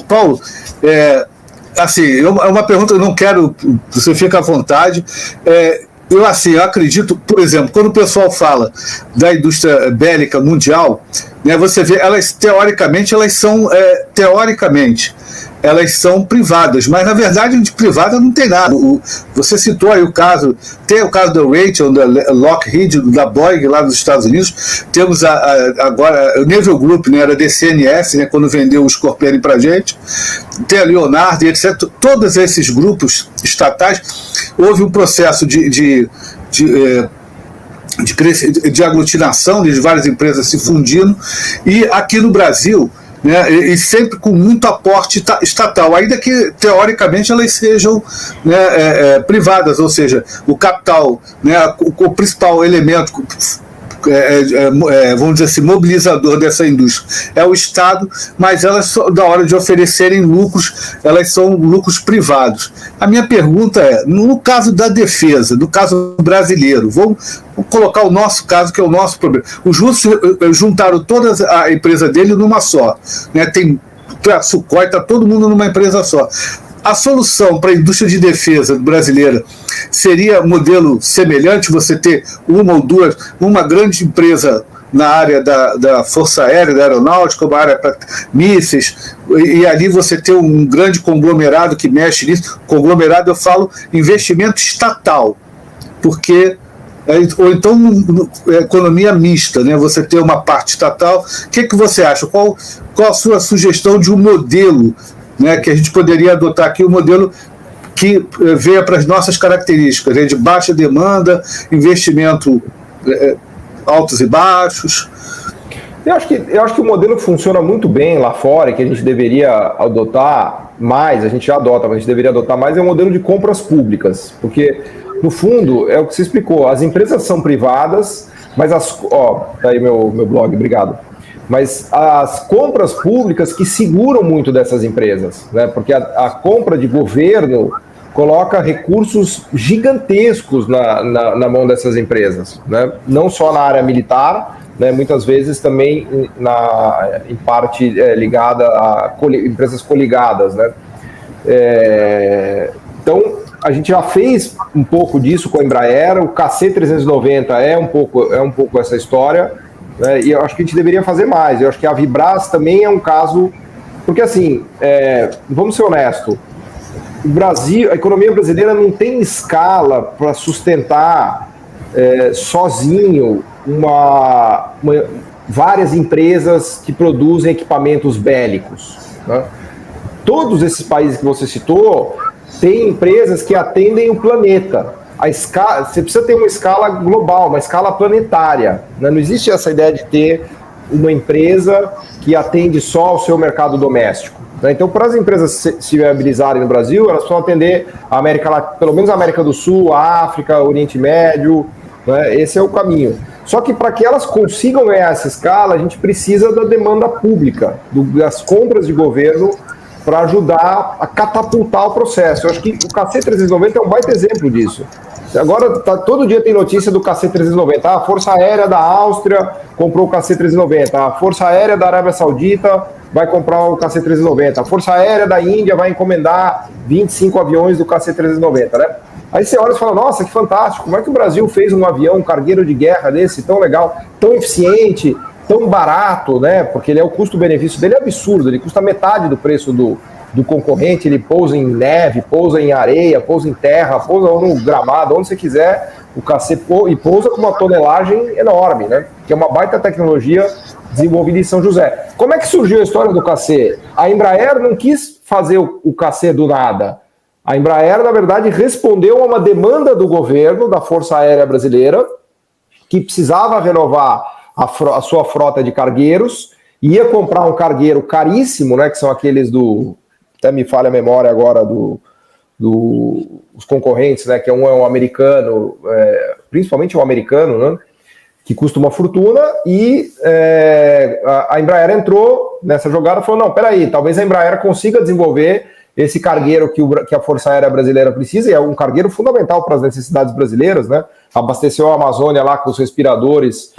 Paulo, assim, é uma pergunta, eu não quero, você fica à vontade. Eu acredito, por exemplo, quando o pessoal fala da indústria bélica mundial, né, você vê, teoricamente elas são privadas, mas na verdade de privada não tem nada. Você citou aí tem o caso da Raytheon, da Lockheed, da Boeing lá nos Estados Unidos, temos agora o Naval Group, né, era DCNS, né, quando vendeu o Scorpion para a gente, tem a Leonardo, etc. Todos esses grupos estatais, houve um processo de aglutinação de várias empresas se fundindo, e aqui no Brasil, né, e sempre com muito aporte estatal, ainda que teoricamente elas sejam, né, privadas, ou seja, o capital, né, o principal elemento, vamos dizer assim, mobilizador dessa indústria é o Estado, mas elas, na hora de oferecerem lucros, elas são lucros privados. A minha pergunta no caso da defesa, no caso brasileiro, vamos colocar o nosso caso, que é o nosso problema. Os russos juntaram toda a empresa dele numa só, né? Tem a Sukhoi, está todo mundo numa empresa só. A solução para a indústria de defesa brasileira seria um modelo semelhante, você ter uma ou duas, uma grande empresa na área da Força Aérea, da Aeronáutica, uma área para mísseis, e ali você ter um grande conglomerado que mexe nisso. Conglomerado, eu falo investimento estatal, porque ou então economia mista, né? Você ter uma parte estatal. O que você acha? Qual a sua sugestão de um modelo, né, que a gente poderia adotar aqui, um modelo que venha para as nossas características, né, de baixa demanda, investimento altos e baixos? Eu acho que o modelo funciona muito bem lá fora, e que a gente deveria adotar mais, a gente já adota, mas a gente deveria adotar mais, é o modelo de compras públicas, porque, no fundo, é o que você explicou, as empresas são privadas, mas tá aí meu blog, obrigado. Mas as compras públicas que seguram muito dessas empresas, né? Porque a compra de governo coloca recursos gigantescos na mão dessas empresas, né? Não só na área militar, né? Muitas vezes também em parte ligada a empresas coligadas, né? Então, a gente já fez um pouco disso com a Embraer, o KC-390 é um pouco essa história, né? E eu acho que a gente deveria fazer mais. Eu acho que a Vibras também é um caso, porque assim, vamos ser honestos, o Brasil, a economia brasileira não tem escala para sustentar sozinho várias empresas que produzem equipamentos bélicos, né? Todos esses países que você citou têm empresas que atendem o planeta. Você precisa ter uma escala global, uma escala planetária, né? Não existe essa ideia de ter uma empresa que atende só ao seu mercado doméstico, né? Então, para as empresas se viabilizarem no Brasil, elas precisam atender pelo menos a América do Sul, a África, o Oriente Médio, né? Esse é o caminho. Só que para que elas consigam ganhar essa escala, a gente precisa da demanda pública, das compras de governo, para ajudar a catapultar o processo. Eu acho que o KC-390 é um baita exemplo disso. Agora, todo dia tem notícia do KC-390. A Força Aérea da Áustria comprou o KC-390. A Força Aérea da Arábia Saudita vai comprar o KC-390. A Força Aérea da Índia vai encomendar 25 aviões do KC-390, né? Aí você olha e fala, nossa, que fantástico. Como é que o Brasil fez um avião, um cargueiro de guerra desse, tão legal, tão eficiente, tão barato, né? Porque o custo-benefício dele é absurdo. Ele custa metade do preço do concorrente. Ele pousa em neve, pousa em areia, pousa em terra, pousa no gramado, onde você quiser. O KC pousa com uma tonelagem enorme, né? Que é uma baita tecnologia desenvolvida em São José. Como é que surgiu a história do KC? A Embraer não quis fazer o KC do nada. A Embraer, na verdade, respondeu a uma demanda do governo, da Força Aérea Brasileira, que precisava renovar a sua frota de cargueiros, ia comprar um cargueiro caríssimo, né, que são aqueles até me falha a memória agora, os concorrentes, né, que um americano, principalmente um americano, né, que custa uma fortuna, e a Embraer entrou nessa jogada e falou, não, peraí, talvez a Embraer consiga desenvolver esse cargueiro que a Força Aérea Brasileira precisa, e é um cargueiro fundamental para as necessidades brasileiras, né? Abasteceu a Amazônia lá com os respiradores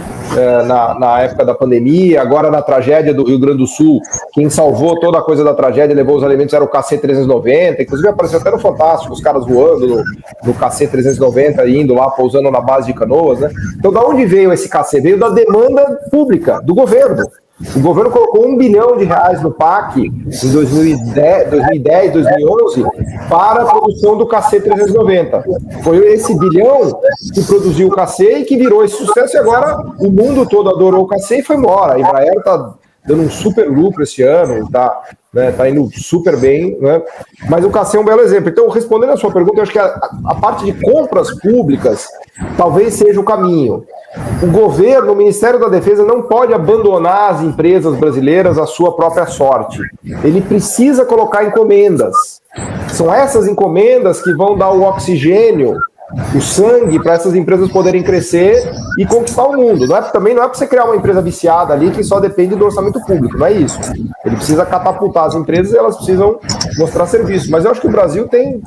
na época da pandemia, agora na tragédia do Rio Grande do Sul, quem salvou toda a coisa da tragédia e levou os alimentos era o KC-390, inclusive apareceu até no Fantástico, os caras voando no KC-390, indo lá, pousando na base de Canoas, né? Então, da onde veio esse KC? Veio da demanda pública, do governo. O governo colocou R$1 bilhão no PAC em 2010, 2011 para a produção do KC-390. Foi esse bilhão que produziu o KC e que virou esse sucesso, e agora o mundo todo adorou o KC e foi embora. A Embraer está dando um super lucro esse ano, tá indo super bem, né? Mas o KC é um belo exemplo. Então, respondendo a sua pergunta, eu acho que a parte de compras públicas talvez seja o caminho. O governo, o Ministério da Defesa não pode abandonar as empresas brasileiras à sua própria sorte. Ele precisa colocar encomendas. São essas encomendas que vão dar o oxigênio, o sangue para essas empresas poderem crescer e conquistar o mundo. Também não é para você criar uma empresa viciada ali que só depende do orçamento público, não é isso. Ele precisa catapultar as empresas e elas precisam mostrar serviço. Mas eu acho que o Brasil tem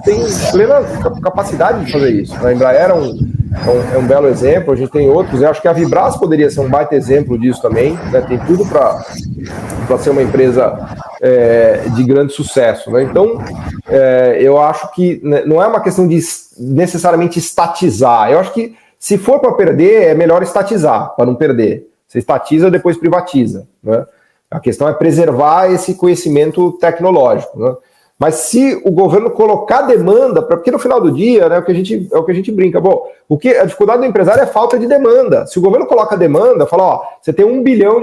plena capacidade de fazer isso. A Embraer é um belo exemplo, a gente tem outros. Eu acho que a Vibras poderia ser um baita exemplo disso também, né? Tem tudo para ser uma empresa de grande sucesso, né? Então, eu acho que não é uma questão de necessariamente estatizar. Eu acho que se for para perder, é melhor estatizar, para não perder. Você estatiza, depois privatiza, né? A questão é preservar esse conhecimento tecnológico, né? Mas se o governo colocar demanda, porque no final do dia, né, é o que a gente brinca, a dificuldade do empresário é a falta de demanda. Se o governo coloca demanda, fala, você tem R$1 bilhão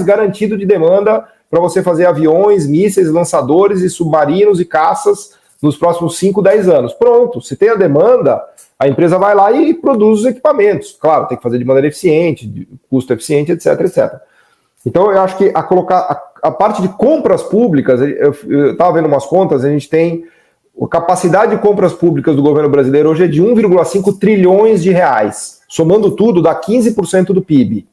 garantido de demanda para você fazer aviões, mísseis, lançadores e submarinos e caças nos próximos 5, 10 anos. Pronto, se tem a demanda, a empresa vai lá e produz os equipamentos. Claro, tem que fazer de maneira eficiente, de custo eficiente, etc, etc. Então, eu acho que a parte de compras públicas, eu estava vendo umas contas, a gente tem a capacidade de compras públicas do governo brasileiro hoje é de 1,5 trilhões de reais. Somando tudo, dá 15% do PIB.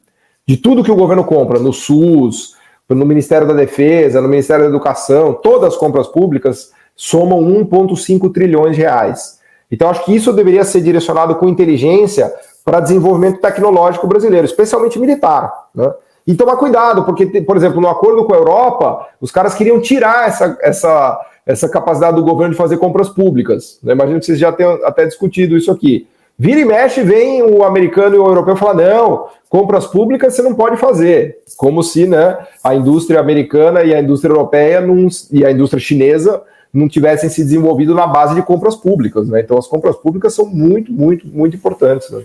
De tudo que o governo compra, no SUS, no Ministério da Defesa, no Ministério da Educação, todas as compras públicas somam 1,5 trilhões de reais. Então, acho que isso deveria ser direcionado com inteligência para desenvolvimento tecnológico brasileiro, especialmente militar, né? E tomar cuidado, porque, por exemplo, no acordo com a Europa, os caras queriam tirar essa capacidade do governo de fazer compras públicas. Imagino que vocês já tenham até discutido isso aqui. Vira e mexe, vem o americano e o europeu falar, não, compras públicas você não pode fazer. Como se, né, a indústria americana e a indústria europeia e a indústria chinesa não tivessem se desenvolvido na base de compras públicas, né? Então as compras públicas são muito, muito, muito importantes, né?